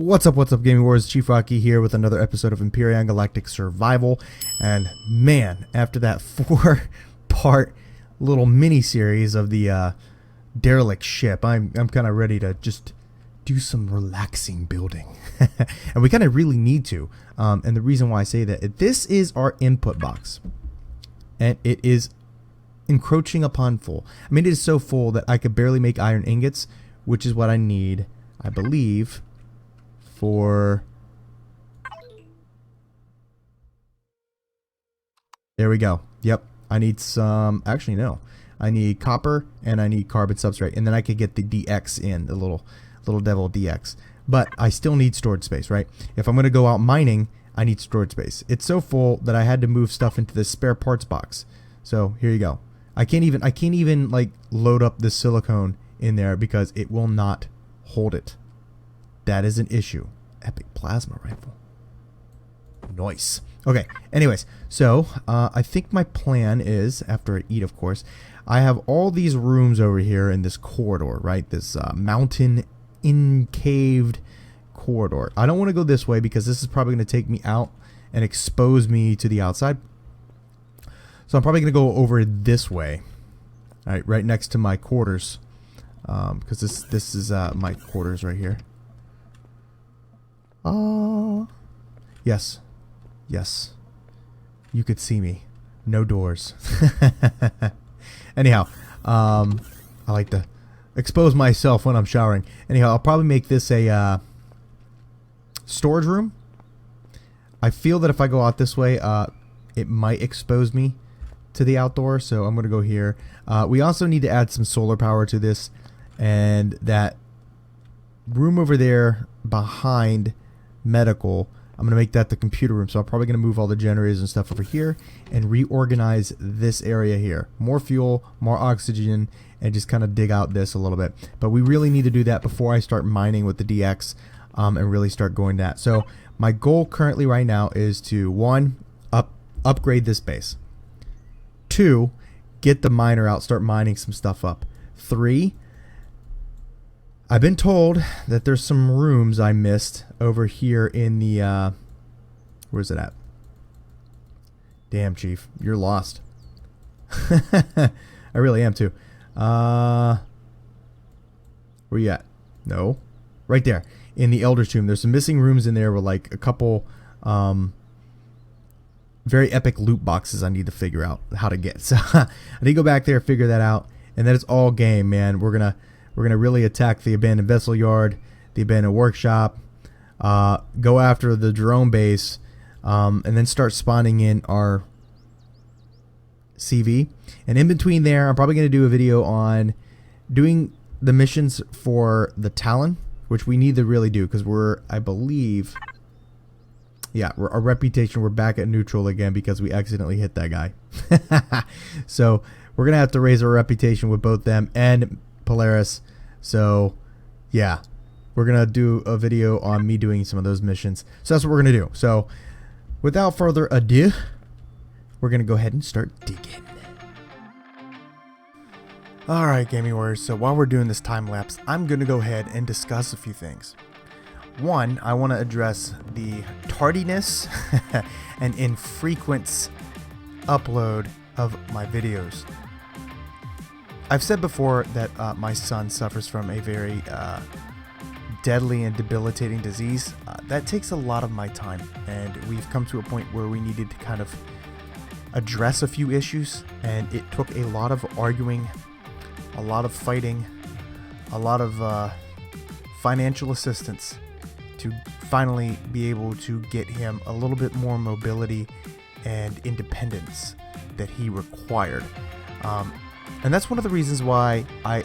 What's up, Gaming Wars? Chief Rocky here with another episode of Empyrion Galactic Survival. And man, after that 4-part little mini-series of the Derelict ship, I'm kind of ready to just do some relaxing building. And we kind of really need to. And the reason why I say that, this is our input box. And it is encroaching upon full. I mean, it is so full that I could barely make iron ingots, which is what I need, I believe, for... There we go. Yep. I need some... Actually, no. I need copper and I need carbon substrate. And then I could get the DX in, the little devil DX. But I still need storage space, right? If I'm going to go out mining, I need storage space. It's so full that I had to move stuff into this spare parts box. So here you go. I can't even like load up the silicone in there because it will not hold it. That is an issue. Epic plasma rifle. Nice. Okay, anyways, so I think my plan is, after I eat, of course, I have all these rooms over here in this corridor, right? This mountain encaved corridor. I don't want to go this way because this is probably going to take me out and expose me to the outside. So I'm probably going to go over this way. All right, right next to my quarters. Because this is my quarters right here. Yes. Yes. You could see me. No doors. Anyhow, I like to expose myself when I'm showering. Anyhow, I'll probably make this a storage room. I feel that if I go out this way, it might expose me to the outdoor, so I'm going to go here. We also need to add some solar power to this, and that room over there behind medical, I'm going to make that the computer room. So I'm probably going to move all the generators and stuff over here and reorganize this area here. More fuel, more oxygen, and just kind of dig out this a little bit. But we really need to do that before I start mining with the DX and really start going that. So my goal currently right now is to, 1, upgrade this base. 2, get the miner out, start mining some stuff up. 3, I've been told that there's some rooms I missed over here in the, where's it at? Damn, Chief, you're lost. I really am too. Where you at? No. Right there. In the Elder Tomb. There's some missing rooms in there with like a couple, very epic loot boxes I need to figure out how to get. So I need to go back there, figure that out. And then it's all game, man. We're gonna really attack the abandoned vessel yard, the abandoned workshop, go after the drone base, and then start spawning in our CV. And in between there, I'm probably going to do a video on doing the missions for the Talon, which we need to really do because we're, I believe, yeah, our reputation, we're back at neutral again because we accidentally hit that guy. So we're going to have to raise our reputation with both them and Polaris. So yeah, we're gonna do a video on me doing some of those missions. So that's what we're gonna do. So without further ado, we're gonna go ahead and start digging. Alright, Gaming Warriors, so while we're doing this time lapse, I'm gonna go ahead and discuss a few things. One, I want to address the tardiness and infrequent upload of my videos. I've said before that my son suffers from a very deadly and debilitating disease. That takes a lot of my time, and we've come to a point where we needed to kind of address a few issues, and it took a lot of arguing, a lot of fighting, a lot of financial assistance to finally be able to get him a little bit more mobility and independence that he required. And that's one of the reasons why I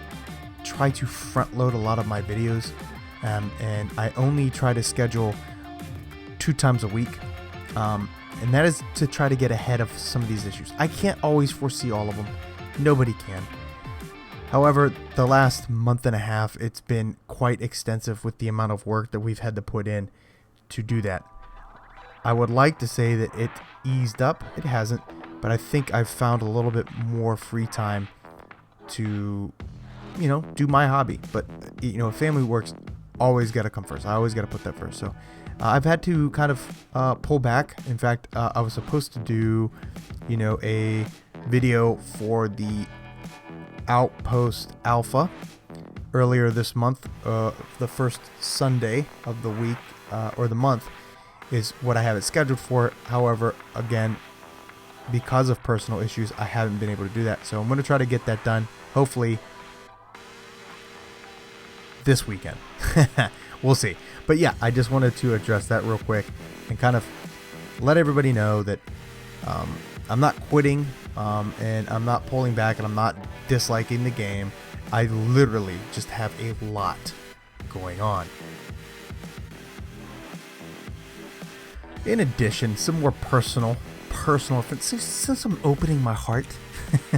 try to front load a lot of my videos, and I only try to schedule 2 times a week, and that is to try to get ahead of some of these issues. I can't always foresee all of them. Nobody can. However, the last month and a half, it's been quite extensive with the amount of work that we've had to put in to do that. I would like to say that it eased up. It hasn't, but I think I've found a little bit more free time to, you know, do my hobby. But, you know, family works always got to come first. I always got to put that first. So I've had to kind of pull back. In fact, I was supposed to do, a video for the Outpost Alpha earlier this month. The first Sunday of the week or the month is what I have it scheduled for. However, again, because of personal issues, I haven't been able to do that. So I'm going to try to get that done, hopefully this weekend. We'll see. But yeah, I just wanted to address that real quick and kind of let everybody know that I'm not quitting and I'm not pulling back and I'm not disliking the game. I literally just have a lot going on. In addition, some more personal since I'm opening my heart,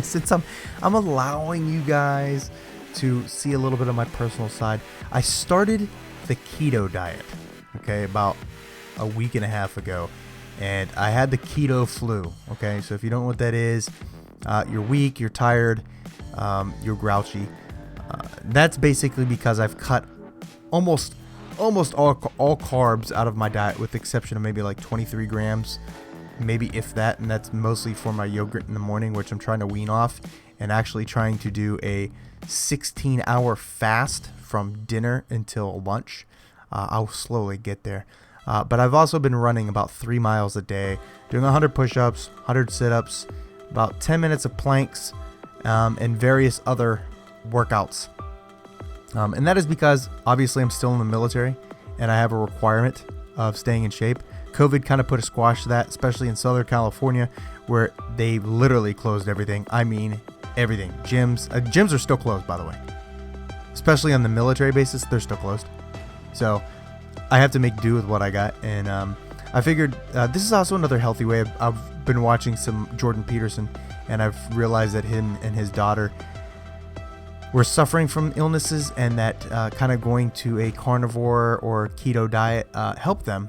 since I'm allowing you guys to see a little bit of my personal side, I started the keto diet, okay, about a week and a half ago, and I had the keto flu, okay? So if you don't know what that is, you're weak, you're tired, you're grouchy. That's basically because I've cut almost all carbs out of my diet, with the exception of maybe like 23 grams, maybe if that, and that's mostly for my yogurt in the morning, which I'm trying to wean off, and actually trying to do a 16-hour fast from dinner until lunch. I'll slowly get there. But I've also been running about 3 miles a day, doing 100 push-ups, 100 sit-ups, about 10 minutes of planks, and various other workouts. And that is because obviously I'm still in the military and I have a requirement of staying in shape. COVID kind of put a squash to that, especially in Southern California, where they literally closed everything. I mean, everything. Gyms are still closed, by the way. Especially on the military basis, they're still closed. So I have to make do with what I got. And I figured this is also another healthy way. I've been watching some Jordan Peterson, and I've realized that him and his daughter were suffering from illnesses, and that kind of going to a carnivore or keto diet helped them.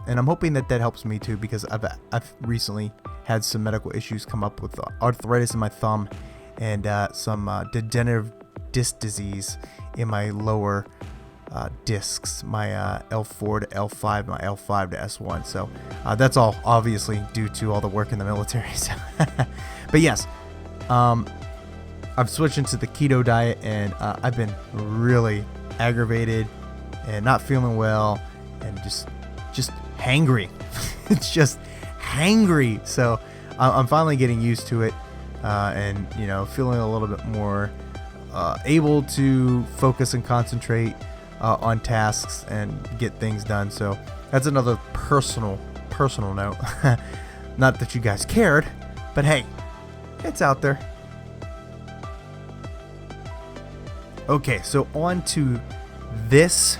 And I'm hoping that helps me too, because I've recently had some medical issues come up with arthritis in my thumb and some degenerative disc disease in my lower discs, my L4 to L5, my L5 to S1. So that's all obviously due to all the work in the military. So but yes, I've switched into the keto diet, and I've been really aggravated and not feeling well and just hangry. It's just hangry. So I'm finally getting used to it, and feeling a little bit more able to focus and concentrate on tasks and get things done. So that's another personal note. Not that you guys cared, but hey, it's out there. Okay, so on to this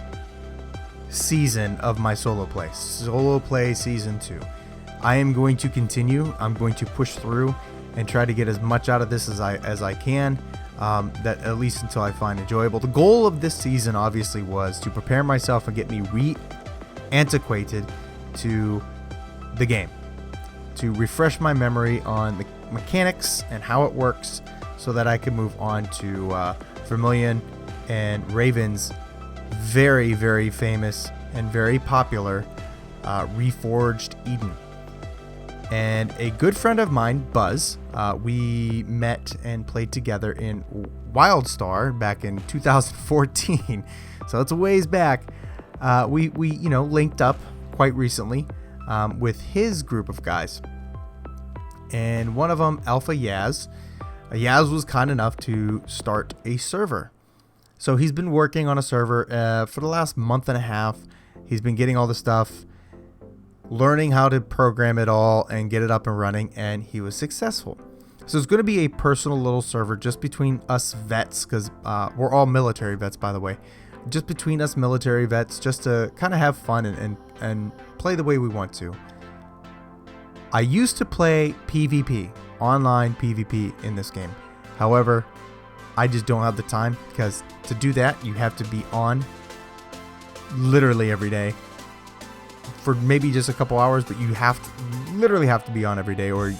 season of my solo play season 2. I am going to continue. I'm going to push through and try to get as much out of this as I can, that at least until I find enjoyable. The goal of this season obviously was to prepare myself and get me antiquated to the game, to refresh my memory on the mechanics and how it works, so that I can move on to Vermilion and Raven's very, very famous and very popular Reforged Eden. And a good friend of mine, Buzz, we met and played together in WildStar back in 2014. So it's a ways back. We linked up quite recently with his group of guys. And one of them, Alpha Yaz, was kind enough to start a server. So he's been working on a server for the last month and a half. He's been getting all the stuff, learning how to program it all and get it up and running, and he was successful. So it's going to be a personal little server just between us vets, because we're all military vets, by the way. Just between us military vets, just to kind of have fun and play the way we want to. I used to play PvP, online PvP in this game. However, I just don't have the time, because to do that, you have to be on literally every day for maybe just a couple hours, but you literally have to be on every day, or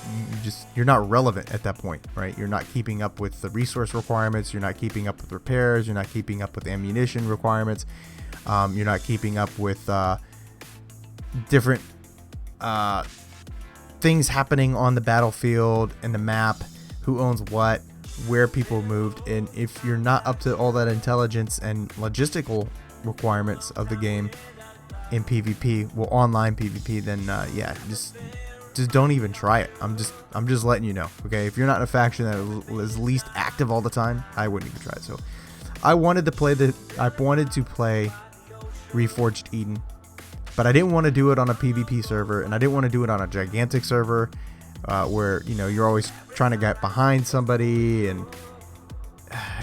you're not relevant at that point, right? You're not keeping up with the resource requirements. You're not keeping up with repairs. You're not keeping up with ammunition requirements. You're not keeping up with different things happening on the battlefield and the map, who owns what, where people moved. And if you're not up to all that intelligence and logistical requirements of the game in PvP, well, online PvP, then yeah, just don't even try it. I'm just letting you know. Okay, if you're not in a faction that is least active all the time, I wouldn't even try it. So I wanted to play Reforged Eden, but I didn't want to do it on a PvP server, and I didn't want to do it on a gigantic server where, you know, you're always trying to get behind somebody, and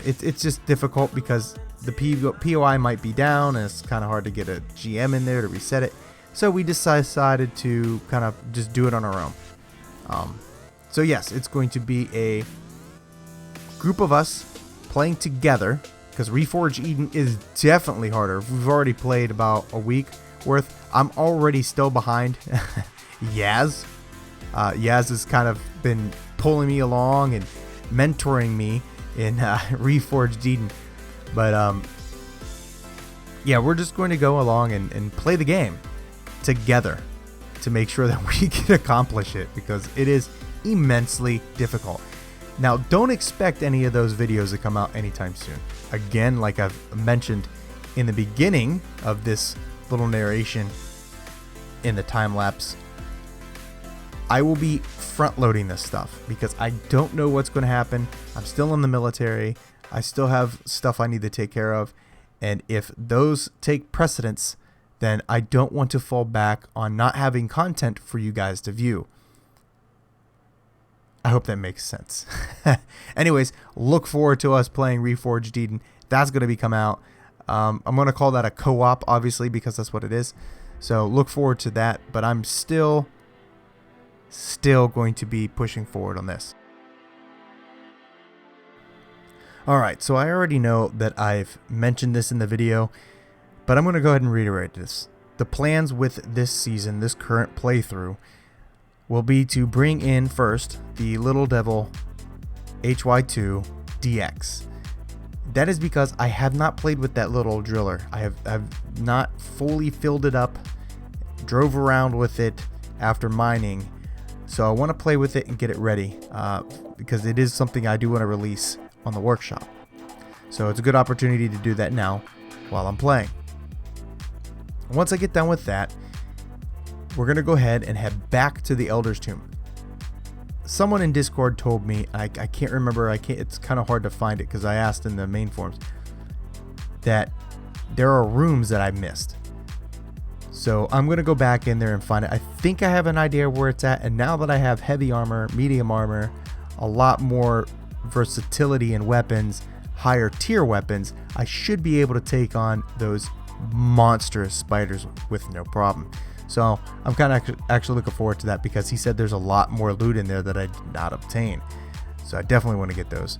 it's just difficult because the POI might be down, and it's kind of hard to get a GM in there to reset it. So we decided to kind of just do it on our own. So yes, it's going to be a group of us playing together, because Reforged Eden is definitely harder. We've already played about a week worth. I'm already still behind Yaz. Yaz has kind of been pulling me along and mentoring me in Reforged Eden. But yeah, we're just going to go along and play the game together to make sure that we can accomplish it, because it is immensely difficult. Now, don't expect any of those videos to come out anytime soon. Again, like I've mentioned in the beginning of this little narration in the time lapse, I will be front loading this stuff because I don't know what's going to happen. I'm still in the military. I still have stuff I need to take care of. And if those take precedence, then I don't want to fall back on not having content for you guys to view. I hope that makes sense. Anyways, look forward to us playing Reforged Eden. That's going to be come out. I'm going to call that a co-op, obviously, because that's what it is. So look forward to that. But I'm still going to be pushing forward on this. Alright, so I already know that I've mentioned this in the video, but I'm going to go ahead and reiterate this. The plans with this season, this current playthrough, will be to bring in first the Little Devil HY2 DX. That is because I have not played with that little driller. I've not fully filled it up, drove around with it after mining. So I want to play with it and get it ready because it is something I do want to release on the workshop. So it's a good opportunity to do that now while I'm playing. Once I get done with that, we're going to go ahead and head back to the Elder's Tomb. Someone in Discord told me, I can't remember, it's kind of hard to find it because I asked in the main forums, that there are rooms that I missed. So I'm going to go back in there and find it. I think I have an idea where it's at, and now that I have heavy armor, medium armor, a lot more versatility in weapons, higher tier weapons, I should be able to take on those monstrous spiders with no problem. So I'm kind of actually looking forward to that because he said there's a lot more loot in there that I did not obtain. So I definitely want to get those.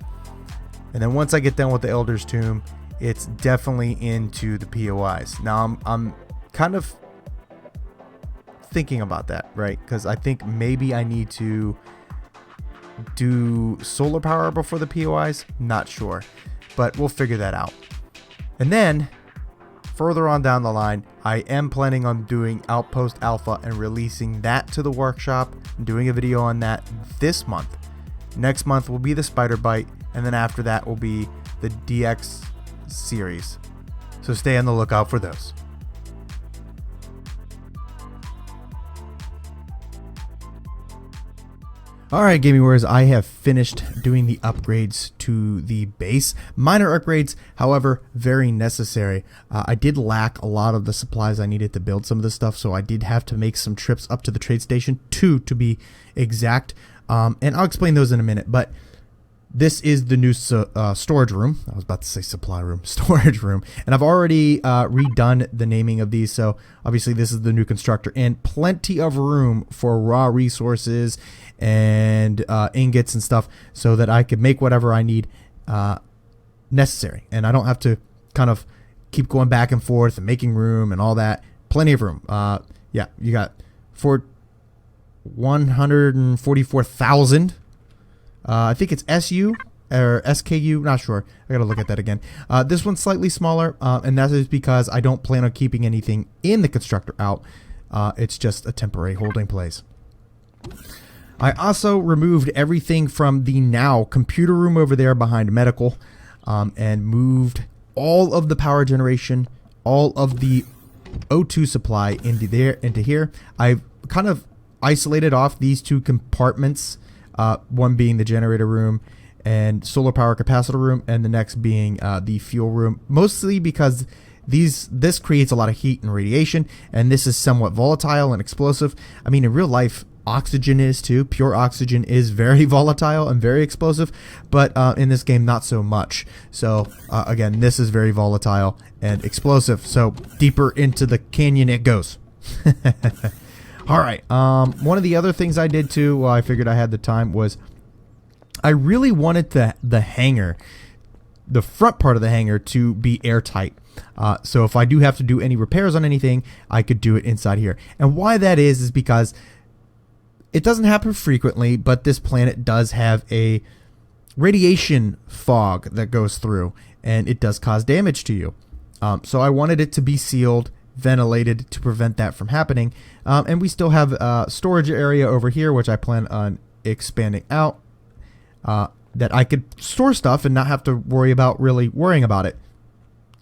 And then once I get done with the Elder's Tomb, it's definitely into the POIs. Now I'm kind of thinking about that, right? Because I think maybe I need to do solar power before the POIs. Not sure, but we'll figure that out. And then further on down the line, I am planning on doing Outpost Alpha and releasing that to the workshop. I'm doing a video on that this month. Next month will be the Spider Bite, and then after that will be the DX series. So stay on the lookout for those. Alright, Gaming Warriors, I have finished doing the upgrades to the base. Minor upgrades, however, very necessary. I did lack a lot of the supplies I needed to build some of this stuff, so I did have to make some trips up to the trade station, 2 to be exact. And I'll explain those in a minute, but this is the new storage room. I was about to say supply room, storage room. And I've already redone the naming of these, so obviously this is the new constructor. And plenty of room for raw resources and ingots and stuff so that I could make whatever I need necessary. And I don't have to kind of keep going back and forth and making room and all that. Plenty of room. Yeah, you got 144,000. I think it's SU or SKU, not sure. I gotta look at that again. This one's slightly smaller, and that is because I don't plan on keeping anything in the constructor out. It's just a temporary holding place. I also removed everything from the now computer room over there behind medical, and moved all of the power generation, all of the O2 supply into here. I've kind of isolated off these two compartments, one being the generator room and solar power capacitor room, and the next being the fuel room, mostly because this creates a lot of heat and radiation, and this is somewhat volatile and explosive. I mean, in real life, oxygen is too. Pure oxygen is very volatile and very explosive, but in this game, not so much. So again, this is very volatile and explosive. So deeper into the canyon it goes. All right. One of the other things I did too, while I figured I had the time, was I really wanted the hangar, the front part of the hangar, to be airtight. So if I do have to do any repairs on anything, I could do it inside here. And why that is because it doesn't happen frequently, but this planet does have a radiation fog that goes through, and it does cause damage to you. So I wanted it to be sealed, ventilated, to prevent that from happening. And we still have a storage area over here, which I plan on expanding out, that I could store stuff and not have to worry about really worrying about it.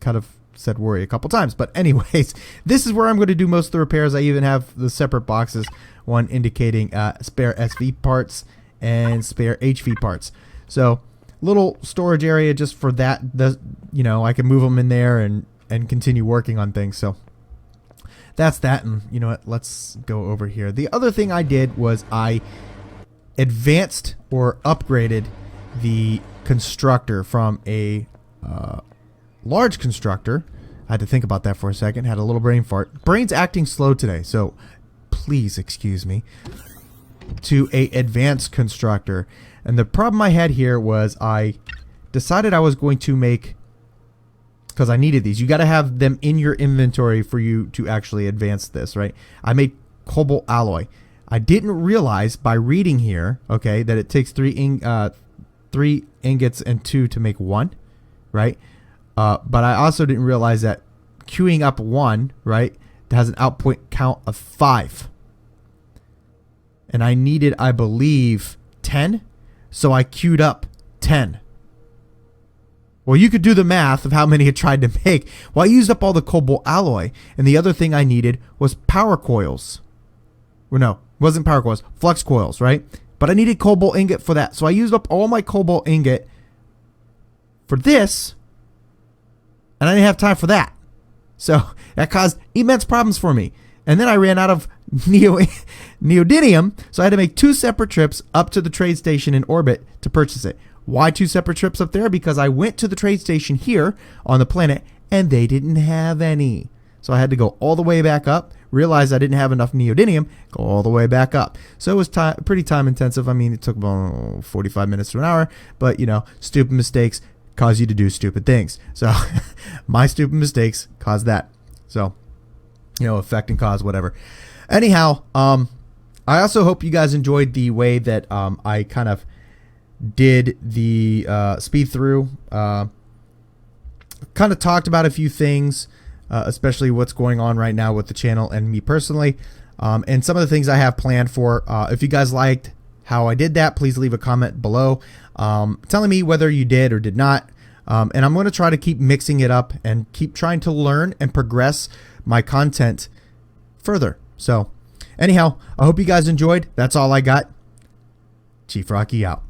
Kind of said worry a couple times, but anyways, this is where I'm going to do most of the repairs. I even have the separate boxes, one indicating spare SV parts and spare HV parts. So little storage area just for that. I can move them in there and continue working on things. So that's that. And you know what? Let's go over here. The other thing I did was I advanced or upgraded the constructor from a large constructor. I had to think about that for a second. Had a little brain fart. Brain's acting slow today, so please excuse me. To a advanced constructor. And the problem I had here was I decided I was going to make, because I needed these. You got to have them in your inventory for you to actually advance this, right? I made cobalt alloy. I didn't realize by reading here, okay, that it takes 3 ingots and 2 to make 1, right? But I also didn't realize that queuing up 1, right, has an output count of 5. And I needed, I believe, 10. So I queued up 10. Well, you could do the math of how many I tried to make. Well, I used up all the cobalt alloy. And the other thing I needed was power coils. Well, no, it wasn't power coils. Flux coils, right? But I needed cobalt ingot for that. So I used up all my cobalt ingot for this. And I didn't have time for that. So that caused immense problems for me. And then I ran out of neodymium, so I had to make 2 separate trips up to the trade station in orbit to purchase it. Why 2 separate trips up there? Because I went to the trade station here on the planet, and they didn't have any. So I had to go all the way back up, realize I didn't have enough neodymium, go all the way back up. So it was pretty time intensive. I mean, it took about 45 minutes to an hour, but stupid mistakes cause you to do stupid things. So my stupid mistakes caused that. So, effect and cause, whatever. Anyhow, I also hope you guys enjoyed the way that I kind of did the speed through. Kind of talked about a few things, especially what's going on right now with the channel and me personally, and some of the things I have planned for. If you guys liked how I did that, please leave a comment below telling me whether you did or did not. And I'm going to try to keep mixing it up and keep trying to learn and progress my content further. So anyhow, I hope you guys enjoyed. That's all I got. Chief Rocky out.